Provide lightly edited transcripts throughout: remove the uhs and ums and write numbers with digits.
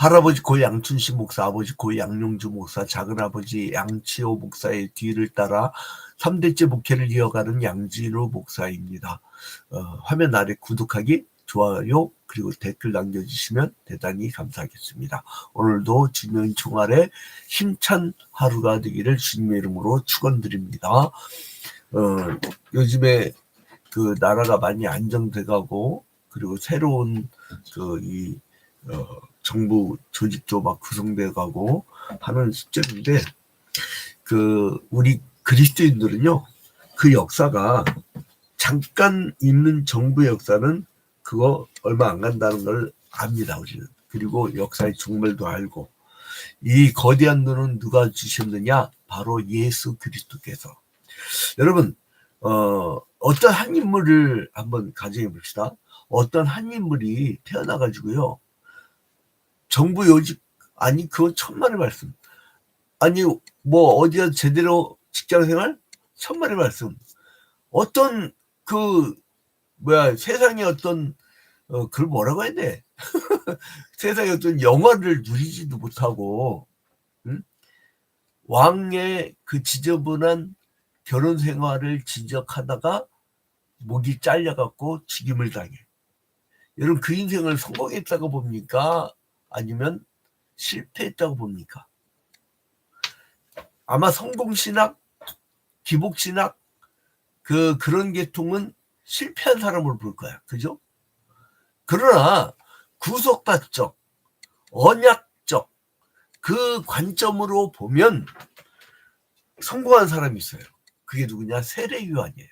할아버지 고 양춘식 목사, 아버지 고 양용주 목사, 작은아버지 양치호 목사의 뒤를 따라 3대째 목회를 이어가는 양진호 목사입니다. 화면 아래 구독하기, 좋아요, 그리고 댓글 남겨주시면 대단히 감사하겠습니다. 오늘도 주님 총알에 힘찬 하루가 되기를 주님의 이름으로 축원드립니다. 요즘에 그 나라가 많이 안정돼가고, 그리고 새로운 정부 조직도 막 구성돼가고 하는 시점인데, 우리 그리스도인들은요, 그 역사가 잠깐 있는 정부 역사는 그거 얼마 안 간다는 걸 압니다, 우리는. 그리고 역사의 종말도 알고. 이 거대한 눈은 누가 주셨느냐? 바로 예수 그리스도께서. 여러분, 어떤 한 인물을 한번 가정해 봅시다. 어떤 한 인물이 태어나가지고요, 정부 요직, 아니, 그건 천만의 말씀. 아니, 뭐, 어디가 제대로 직장 생활? 천만의 말씀. 어떤, 세상에 어떤, 그걸 뭐라고 해야 돼? 세상에 어떤 영화를 누리지도 못하고, 응? 왕의 그 지저분한 결혼 생활을 지적하다가 목이 잘려갖고 죽임을 당해. 여러분, 그 인생을 성공했다고 봅니까? 아니면 실패했다고 봅니까? 아마 성공신학, 기복신학, 그런 계통은 실패한 사람으로 볼 거야. 그죠? 그러나 구속파적, 언약적 그 관점으로 보면 성공한 사람이 있어요. 그게 누구냐? 세례요한이에요.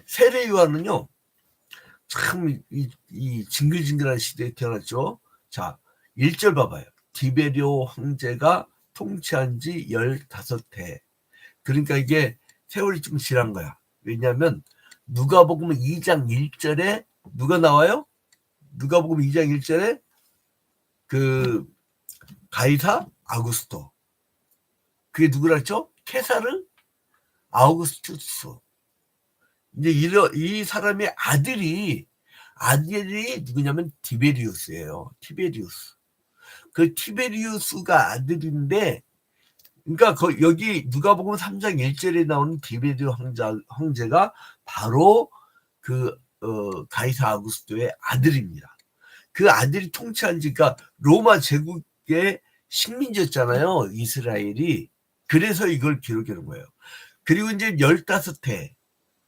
세례요한은요, 참 이 징글징글한 시대에 태어났죠. 자, 1절 봐봐요. 디베리오 황제가 통치한 지 15해. 그러니까 이게 세월이 좀 지난 거야. 왜냐하면 누가복음 2장 1절에 누가 나와요? 누가복음 2장 1절에 가이사 아구스토. 그게 누구라 했죠? 케사르 아우구스투스. 이제 이 사람의 아들이 누구냐면 티베리우스예요. 티베리우스. 그 티베리우스가 아들인데, 그러니까 여기 누가복음 3장 1절에 나오는 디베리오 황제가 바로 가이사 아구스토의 아들입니다. 그 아들이 통치한 지가 로마 제국의 식민지였잖아요, 이스라엘이. 그래서 이걸 기록해 놓은 거예요. 그리고 이제 15해,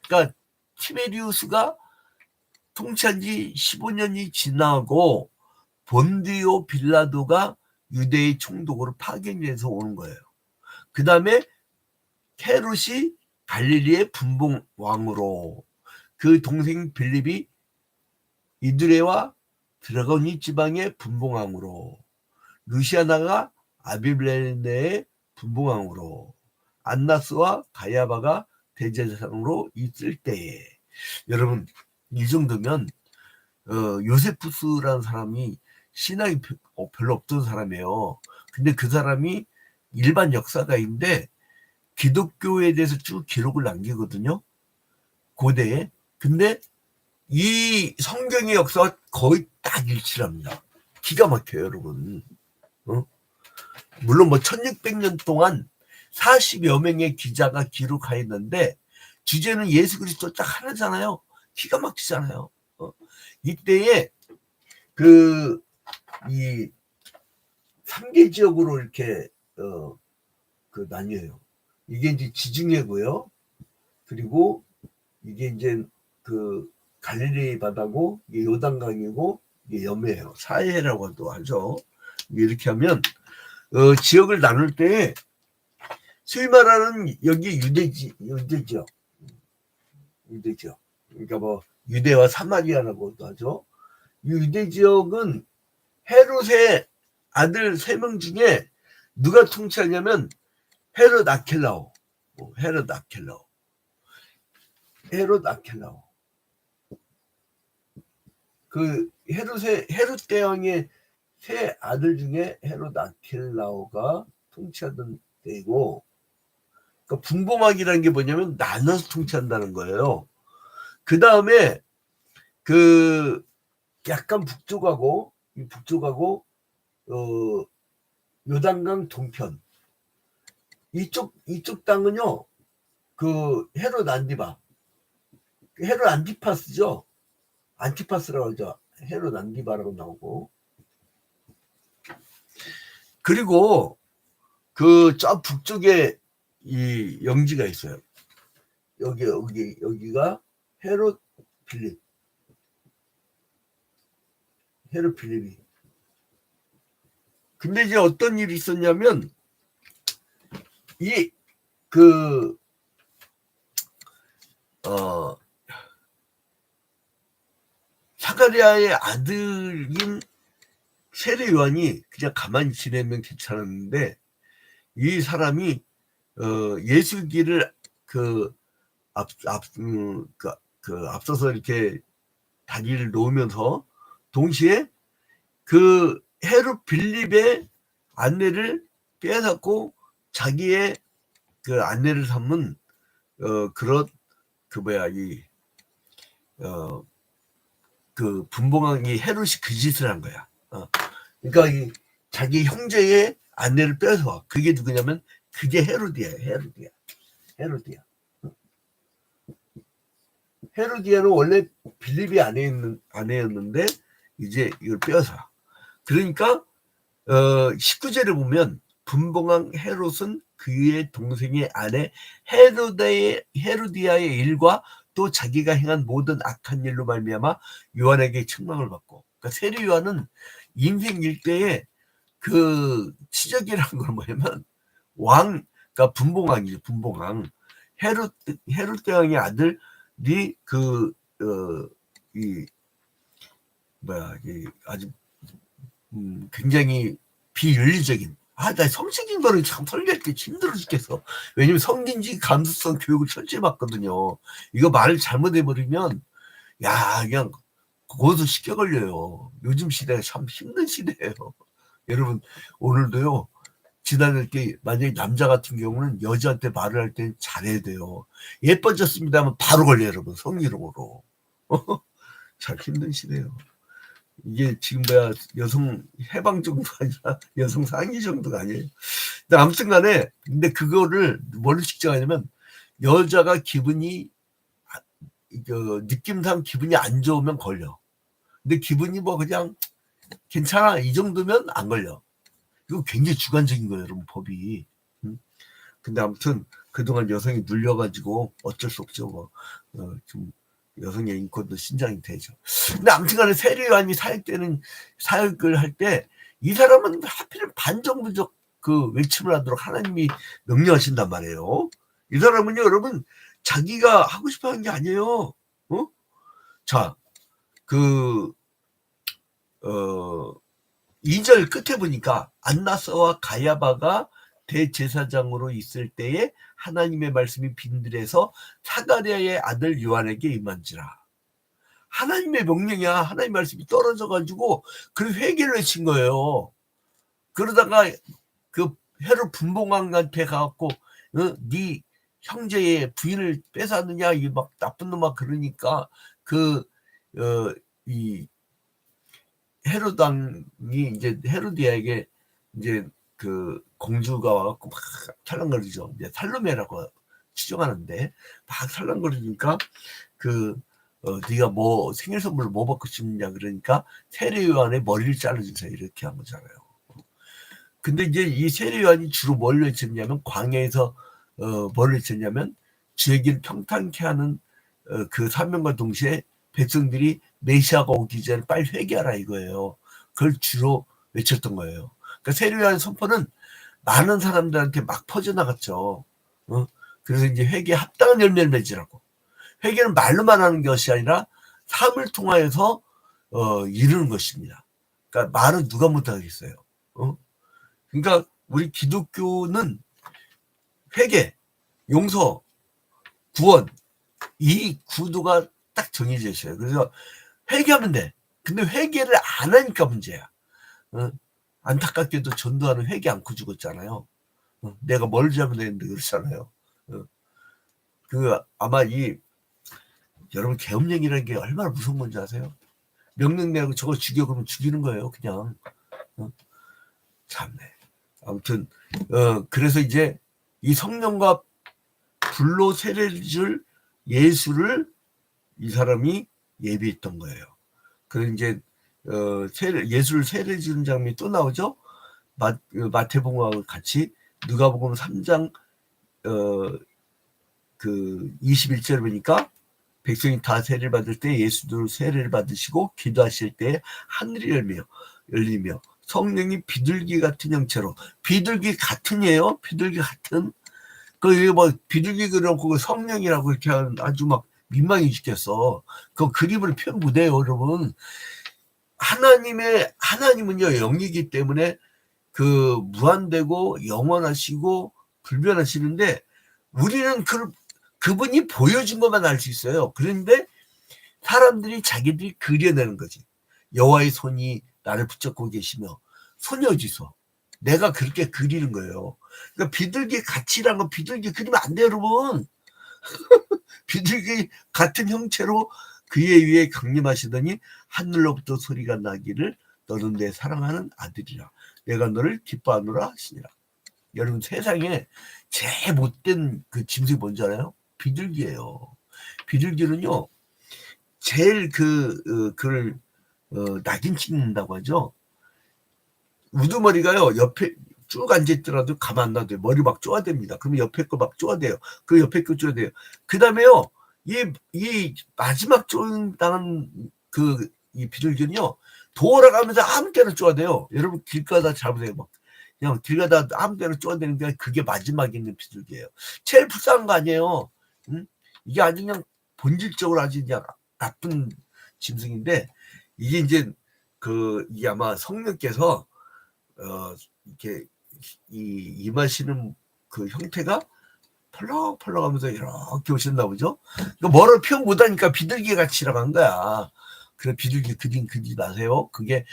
그러니까 티베리우스가 통치한 지 15년이 지나고 본디오 빌라도가 유대의 총독으로 파견돼서 오는 거예요. 그 다음에 헤롯이 갈릴리의 분봉왕으로, 그 동생 빌립이 이두레와 드라고니 지방의 분봉왕으로, 루시아나가 아비블레네의 분봉왕으로, 안나스와 가야바가 대제사장으로 있을 때에, 여러분, 이 정도면 요세푸스라는 사람이 신앙이 별로 없던 사람이에요. 근데 그 사람이 일반 역사가인데 기독교에 대해서 쭉 기록을 남기거든요, 고대에. 근데 이 성경의 역사가 거의 딱 일치합니다. 기가 막혀요, 여러분. 물론 1600년 동안 40여 명의 기자가 기록하였는데 주제는 예수 그리스도 딱 하나잖아요. 기가 막히잖아요. 이때에 이 3개 지역으로 이렇게 나뉘어요. 이게 이제 지중해고요. 그리고 이게 이제 갈릴리 바다고, 이게 요단강이고, 이게 염해예요. 사해라고도 하죠. 이렇게 하면 지역을 나눌 때 소위 말하는 여기 유대지역. 그러니까 유대와 사마리아라고도 하죠. 이 유대 지역은 헤롯의 아들 3명 중에 누가 통치하냐면 헤롯 아켈라오. 헤롯 대왕의 3 아들 중에 헤롯 아켈라오가 통치하던 때이고, 그러니까 분봉왕이라는 게 뭐냐면 나눠서 통치한다는 거예요. 그 다음에 약간 북쪽하고 어, 요단강 동편 이쪽 땅은요 그 헤롯 안티파스죠. 안티파스라고 하죠. 헤롯 안티바라고 나오고. 그리고 그 저 북쪽에 이 영지가 있어요. 여기가 헤롯 필립이. 근데 이제 어떤 일이 있었냐면 이그 사가랴의 아들인 세례 요한이 그냥 가만히 지내면 괜찮았는데 이 사람이 예수기를 앞서서 이렇게 다리를 놓으면서 동시에 그 헤롯 빌립의 안내를 빼앗고 자기의 그 안내를 삼은 그런 그 분봉왕이 헤롯이 그 짓을 한 거야. 그러니까 자기 형제의 안내를 빼서 그게 누구냐면 그게 헤로디야. 헤로디아는 원래 빌립이 아내였는데 이제 이걸 빼서. 그러니까 19절에 보면 분봉왕 헤롯은 그의 동생의 아내 헤로디아의 일과 또 자기가 행한 모든 악한 일로 말미암아 요한에게 책망을 받고. 그러니까 세례 요한은 인생 일대에 그 치적이라는 건 뭐냐면 그러니까 분봉왕이죠. 분봉왕 헤롯 대왕의 아들이 아주 굉장히 비윤리적인. 나 성적인 거는 참 설계할 때 힘들어 죽겠어. 왜냐면 성인지 감수성 교육을 철저히 받거든요. 이거 말을 잘못해버리면 그냥 고소 쉽게 걸려요. 요즘 시대가 참 힘든 시대예요. 여러분 오늘도요 지나갈 때 만약에 남자 같은 경우는 여자한테 말을 할 때 잘해야 돼요. 예뻐졌습니다 하면 바로 걸려요 여러분. 성희롱으로. 참 힘든 시대예요. 이게 지금 여성 해방 정도가 아니라 여성 상위 정도가 아니에요. 근데 아무튼 간에 근데 그거를 뭘로 측정하냐면 여자가 기분이 느낌상 기분이 안 좋으면 걸려. 근데 기분이 그냥 괜찮아 이 정도면 안 걸려. 이거 굉장히 주관적인 거예요 여러분 법이. 근데 아무튼 그동안 여성이 눌려가지고 어쩔 수 없죠. 좀 여성의 인권도 신장이 되죠. 근데 아무튼간에 세례 요한이 사역을 할 때 이 사람은 하필 반정부적 그 외침을 하도록 하나님이 명령하신단 말이에요. 이 사람은요 여러분 자기가 하고 싶어 하는 게 아니에요. 자, 2절 끝에 보니까 안나스와 가야바가 대제사장으로 있을 때에 하나님의 말씀이 빈들에서 사가랴의 아들 요한에게 임한지라. 하나님의 명령이야. 하나님의 말씀이 떨어져가지고 그 회개를 외친 거예요. 그러다가 그 헤롯 분봉왕한테 가갖고 네 형제의 부인을 뺏었느냐 이 막 나쁜 놈아 그러니까 이 헤롯 왕이 이제 헤로디아에게 이제 그 공주가 와갖고 막 살랑거리죠. 이제 살로메라고 추정하는데 막 살랑거리니까 네가 뭐 생일 선물로 뭐 받고 싶느냐 그러니까 세례 요한의 머리를 잘라주세요 이렇게 한 거잖아요. 근데 이제 이 세례 요한이 주로 뭘 외쳤냐면 광야에서 뭘 외쳤냐면 주의 길 평탄케 하는 그 사명과 동시에 백성들이 메시아가 오기 전에 빨리 회개하라 이거예요. 그걸 주로 외쳤던 거예요. 그러니까 세례 요한의 선포는 많은 사람들한테 막 퍼져나갔죠. 그래서 이제 회개에 합당한 열매를 맺으라고. 회개는 말로만 하는 것이 아니라 삶을 통하여서 이루는 것입니다. 그러니까 말은 누가 못하겠어요. 그러니까 우리 기독교는 회개, 용서, 구원 이 구도가 딱 정해져 있어요. 그래서 회개하면 돼. 근데 회개를 안 하니까 문제야. 안타깝게도 전도하는 회개 않고 죽었잖아요. 내가 뭘 잘못 했는데 그렇잖아요. 아마 여러분 계엄령이라는 게 얼마나 무서운 건지 아세요? 명령 내고 저거 죽여 그러면 죽이는 거예요. 그냥. 참네. 아무튼 그래서 이제 이 성령과 불로 세례를 줄 예수를 이 사람이 예비했던 거예요. 그래서 이제 예수를 세례 주는 장면이 또 나오죠. 마태복음하고 같이 누가복음 3장 그 21절을 보니까 백성이 다 세례를 받을 때 예수도 세례를 받으시고 기도하실 때 하늘이 열리며 성령이 비둘기 같은 형체로, 비둘기 같은이에요. 비둘기 같은. 그 뭐 비둘기 그려놓고 성령이라고 이렇게 아주 막 민망해 죽겠어. 그 그림을 표현 못해요, 여러분. 하나님은요 영이기 때문에 그 무한되고 영원하시고 불변하시는데 우리는 그분이 보여준 것만 알 수 있어요. 그런데 사람들이 자기들이 그려내는 거지. 여호와의 손이 나를 붙잡고 계시며 손이 어디서? 내가 그렇게 그리는 거예요. 그러니까 비둘기 같이란 건 비둘기 그리면 안 돼요, 여러분. 비둘기 같은 형체로 그의 위에 강림하시더니 하늘로부터 소리가 나기를 너는 내 사랑하는 아들이라 내가 너를 기뻐하노라 하시니라. 여러분 세상에 제일 못된 그 짐승이 뭔지 알아요? 비둘기예요. 비둘기는요 제일 그걸 낙인 찍는다고 하죠. 우두머리가요 옆에 쭉 앉아있더라도 가만 안 놔둬요. 머리 막 쪼아댑니다. 그러면 옆에 거 막 쪼아대요. 그 옆에 거 쪼아대요. 그 다음에요 이 마지막 쪼임당한 이 비둘기는요 돌아가면서 아무 때나 쪼아대요. 여러분 길 가다 잡으세요. 막 그냥 길 가다 아무 때나 쪼아대는 게 그게 마지막에 있는 비둘기예요. 제일 불쌍한 거 아니에요. 응? 이게 아주 그냥 본질적으로 아주 그냥 나쁜 짐승인데 이게 이제 이게 아마 성령께서 이렇게 임하시는 그 형태가 펄럭펄럭하면서 이렇게 오셨나 보죠. 그러니까 뭐를 표현 못하니까 비둘기 같이라고 한 거야. 그래 비둘기 그림 그리지 마세요. 그게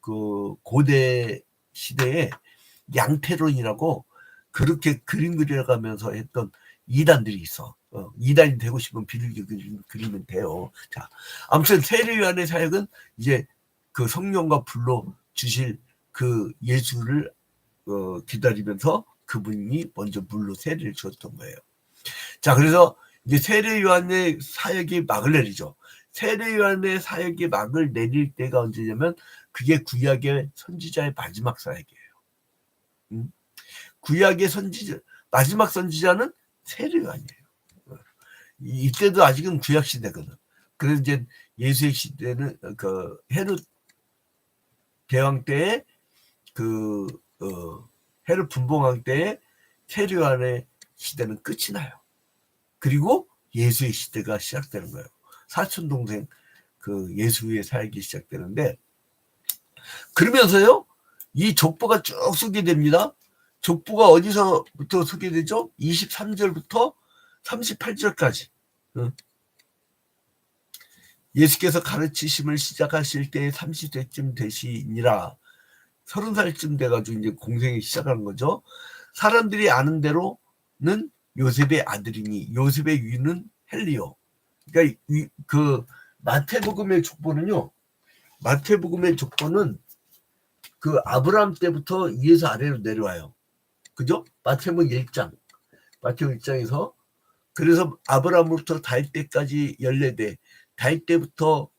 그 고대 시대에 양태론이라고 그렇게 그림 그려가면서 했던 이단들이 있어. 이단이 되고 싶으면 비둘기 그리면 돼요. 자, 아무튼 세례요한의 사역은 이제 그 성령과 불로 주실 그 예수를 기다리면서 그분이 먼저 물로 세례를 주었던 거예요. 자, 그래서 이제 세례요한의 사역이 막을 내리죠. 세례요한의 사역이 막을 내릴 때가 언제냐면 그게 구약의 선지자의 마지막 사역이에요. 구약의 마지막 선지자는 세례요한이에요. 이때도 아직은 구약 시대거든. 그래서 이제 예수의 시대는 그 헤롯 대왕 때에 헤롯 분봉왕 때에 세례요한의 시대는 끝이 나요. 그리고 예수의 시대가 시작되는 거예요. 사촌 동생 그 예수의 사역이 시작되는데 그러면서요 이 족보가 쭉 소개됩니다. 족보가 어디서부터 소개되죠? 23절부터 38절까지. 예수께서 가르치심을 시작하실 때 30세쯤 되시니라. 30살쯤 돼가지고 이제 공생이 시작하는 거죠. 사람들이 아는 대로는 요셉의 아들이니 요셉의 위는 헬리오. 그러니까 그 마태복음의 족보는요. 마태복음의 족보는 그 아브라함 때부터 위에서 아래로 내려와요. 그죠? 마태복음 1장. 마태복음 1장에서 그래서 아브라함으로부터 다윗 때까지 14대. 다윗 때부터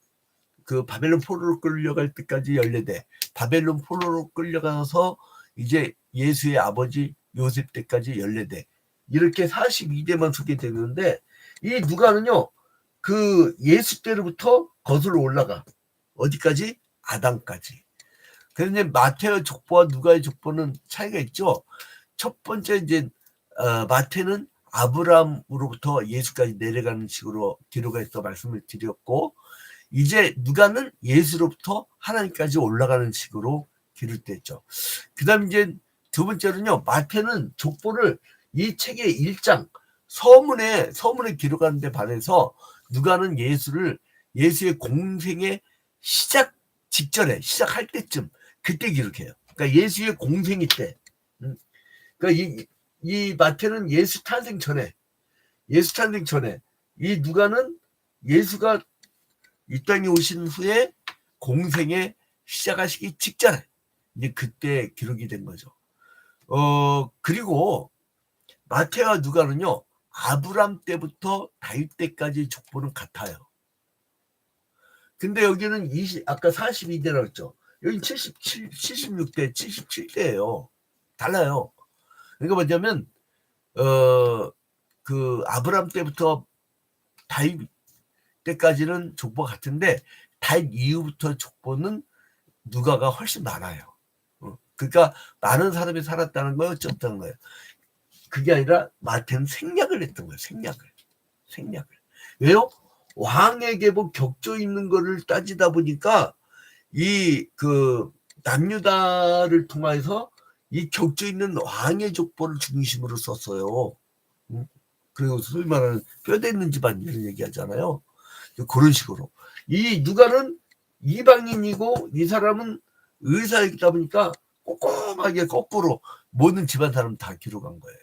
그 바벨론 포로로 끌려갈 때까지 14대. 바벨론 포로로 끌려가서 이제 예수의 아버지 요셉 때까지 14대. 이렇게 42대만 소개되는데 이 누가는요. 그 예수 때로부터 거슬러 올라가. 어디까지? 아담까지. 그래서 이제 마태의 족보와 누가의 족보는 차이가 있죠. 첫 번째 이제 마태는 아브라함으로부터 예수까지 내려가는 식으로 기록해서 말씀을 드렸고 이제 누가는 예수로부터 하나님까지 올라가는 식으로 기록됐죠. 그다음 이제 두 번째로는요. 마태는 족보를 이 책의 1장 서문에 기록하는 데 반해서 누가는 예수의 공생의 시작 직전에 시작할 때쯤 그때 기록해요. 그러니까 예수의 공생일 때. 그러니까 이 마태는 예수 탄생 전에 이 누가는 예수가 이 땅에 오신 후에 공생에 시작하시기 직전에 이제 그때 기록이 된 거죠. 그리고 마태와 누가는요, 아브람 때부터 다윗 때까지 족보는 같아요. 근데 여기는 아까 42대라고 했죠. 여기 77, 76대, 77대예요. 달라요. 그러니까 뭐냐면 그 아브람 때부터 다윗 때까지는 족보가 같은데 다윗 이후부터 족보는 누가가 훨씬 많아요. 그러니까 많은 사람이 살았다는 거예요, 어쩌다는 거예요. 그게 아니라 마태는 생략을 했던 거예요. 생략을. 왜요? 왕의 계보 격조 있는 거를 따지다 보니까 이 그 남유다를 통해서 이 격조 있는 왕의 족보를 중심으로 썼어요. 그리고 소위 말하는 뼈대 있는 집안 이런 얘기하잖아요. 그런 식으로. 이 누가는 이방인이고 이 사람은 의사이다 보니까 꼼꼼하게 거꾸로 모든 집안 사람 다 기록한 거예요.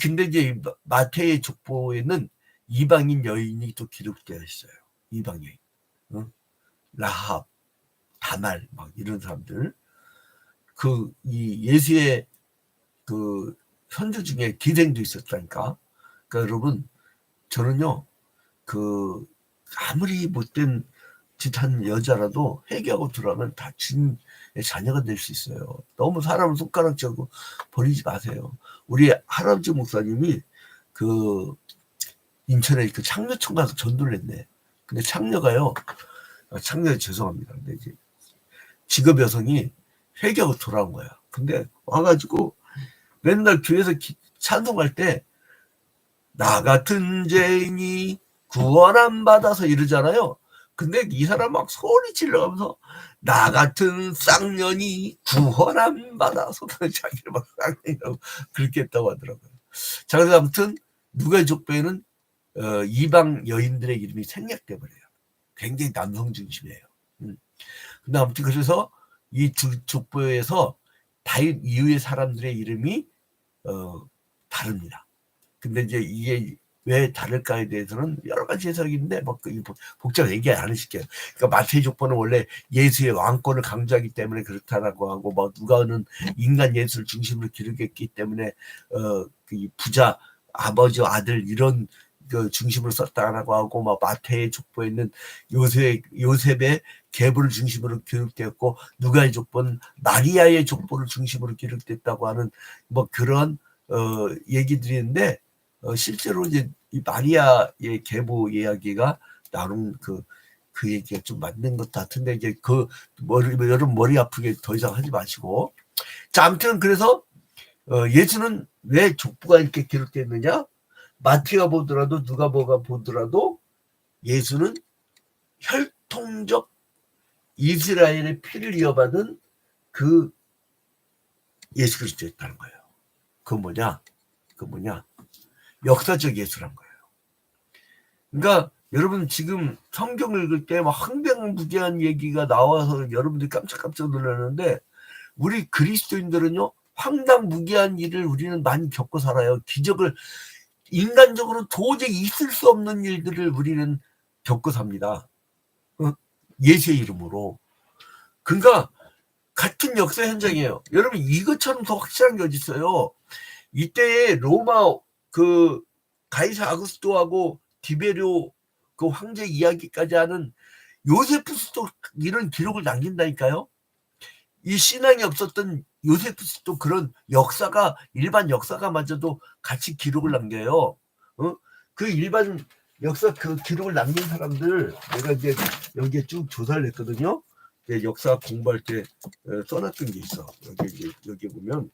근데 이제 마태의 족보에는 이방인 여인이 또 기록되어 있어요. 이방인. 라합, 다말, 막 이런 사람들. 이 예수의 그 선조 중에 기생도 있었다니까. 그러니까 여러분, 저는요, 아무리 못된 짓한 여자라도 회개하고 들어가면 다 주님의 자녀가 될 수 있어요. 너무 사람을 손가락질하고 버리지 마세요. 우리 할아버지 목사님이 인천에 창녀촌 가서 전도를 했네. 근데 창녀가요, 죄송합니다. 근데 이제 직업 여성이 회개하고 돌아온 거야. 근데 와가지고 맨날 교회에서 찬송할 때 나 같은 죄인이 구원 안 받아서 이러잖아요. 근데 이 사람 막 소리 질러가면서 나 같은 쌍년이 구원 안 받아서 자기를 막 쌍년이라고 그렇게 했다고 하더라고요. 자, 그래서 아무튼 누가의 족보에는 이방 여인들의 이름이 생략돼 버려요. 굉장히 남성 중심이에요. 근데 아무튼 그래서 이 족보에서 다윗 이후의 사람들의 이름이 다릅니다. 근데 이제 이게 왜 다를까에 대해서는 여러 가지 해석이 있는데 뭐 복잡하게 얘기 안 하실게요. 그러니까 마태의 족보는 원래 예수의 왕권을 강조하기 때문에 그렇다라고 하고, 뭐 누가는 인간 예수를 중심으로 기록했기 때문에 부자 아버지 아들 이런 중심으로 썼다라고 하고, 뭐 마태의 족보에는 요셉의 계보를 중심으로 기록되었고, 누가의 족보는 마리아의 족보를 중심으로 기록됐다고 하는 뭐 그런 얘기들이 있는데, 실제로 이제 이 마리아의 계보 이야기가 나름 그 얘기가 좀 맞는 것 같은데, 이제 여러분 머리 아프게 더 이상 하지 마시고. 자, 아무튼 그래서 예수는 왜 족보가 이렇게 기록됐느냐? 마태가 보더라도 누가 보더라도 예수는 혈통적 이스라엘의 피를 이어받은 그 예수 그리스도였다는 거예요. 그건 뭐냐? 역사적 예수란 거예요. 그러니까 여러분 지금 성경을 읽을 때 막 항변무계한 얘기가 나와서 여러분들이 깜짝깜짝 놀랐는데, 우리 그리스도인들은요, 황당무계한 일을 우리는 많이 겪고 살아요. 기적을, 인간적으로 도저히 있을 수 없는 일들을 우리는 겪고 삽니다. 예수의 이름으로. 그러니까 같은 역사 현장이에요. 여러분 이것처럼 더 확실한 게 어디 있어요? 이때에 로마 가이사 아구스토하고 디베료 황제 이야기까지 하는 요세푸스도 이런 기록을 남긴다니까요. 이 신앙이 없었던 요세푸스도 그런 역사가, 일반 역사가 마저도 같이 기록을 남겨요. 그 일반 역사 기록을 남긴 사람들 내가 이제 여기에 쭉 조사를 했거든요. 역사 공부할 때 써놨던 게 있어. 여기 보면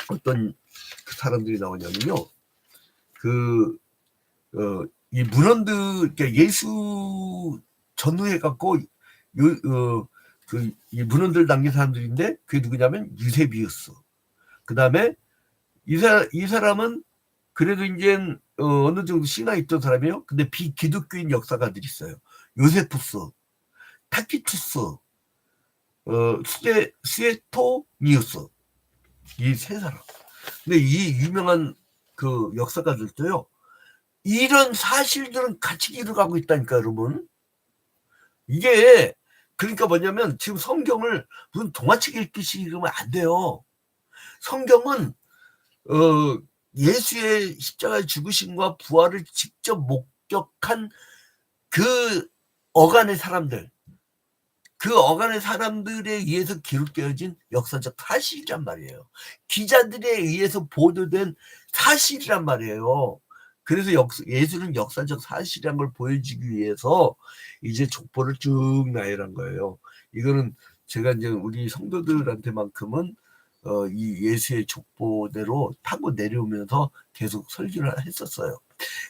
어떤 사람들이 나오냐면요. 이 문헌들, 그러니까 예수 전후에 갖고 이 문헌들 남긴 사람들인데, 그게 누구냐면 유세비우스. 그 다음에 이 사람은 그래도 이제 어느 정도 신앙이 있던 사람이에요. 근데 비기독교인 역사가들이 있어요. 요세푸스, 타키투스, 스웨토니우스, 이 세 사람. 근데 이 유명한 역사가들도요, 이런 사실들은 같이 기록하고 있다니까, 여러분. 이게 그러니까 뭐냐면 지금 성경을 무슨 동화책 읽듯이 읽으면 안 돼요. 성경은 예수의 십자가의 죽으심과 부활을 직접 목격한 그 어간의 사람들, 그 어간의 사람들에 의해서 기록되어진 역사적 사실이란 말이에요. 기자들에 의해서 보도된 사실이란 말이에요. 그래서 예수는 역사적 사실이란 걸 보여주기 위해서 이제 족보를 쭉 나열한 거예요. 이거는 제가 이제 우리 성도들한테만큼은 이 예수의 족보대로 타고 내려오면서 계속 설교를 했었어요.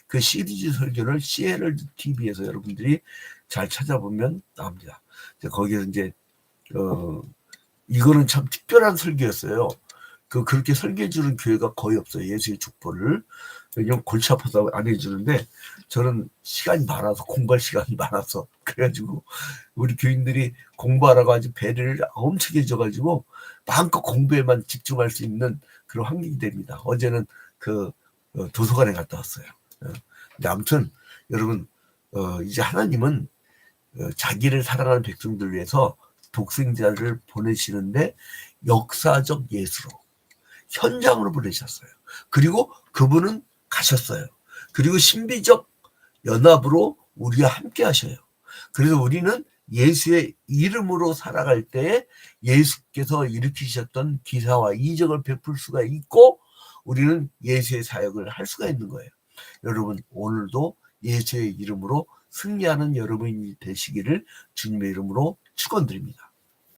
그 시리즈 설교를 시헤럴드 TV에서 여러분들이 잘 찾아보면 나옵니다. 거기서 이제 이거는 참 특별한 설교였어요. 그렇게 설교해 주는 교회가 거의 없어요. 예수의 족보를. 왜냐면 골치 아파서 안 해주는데 저는 시간이 많아서 공부할 시간이 많아서 그래가지고 우리 교인들이 공부하라고 아주 배를 엄청 해줘가지고 마음껏 공부에만 집중할 수 있는 그런 환경이 됩니다. 어제는 그 도서관에 갔다 왔어요. 근데 아무튼 여러분 이제 하나님은 자기를 사랑하는 백성들 위해서 독생자를 보내시는데 역사적 예수로 현장으로 보내셨어요. 그리고 그분은 가셨어요. 그리고 신비적 연합으로 우리와 함께 하셔요. 그래서 우리는 예수의 이름으로 살아갈 때 예수께서 일으키셨던 기사와 이적을 베풀 수가 있고 우리는 예수의 사역을 할 수가 있는 거예요. 여러분 오늘도 예수의 이름으로 승리하는 여러분이 되시기를 주님의 이름으로 축원드립니다.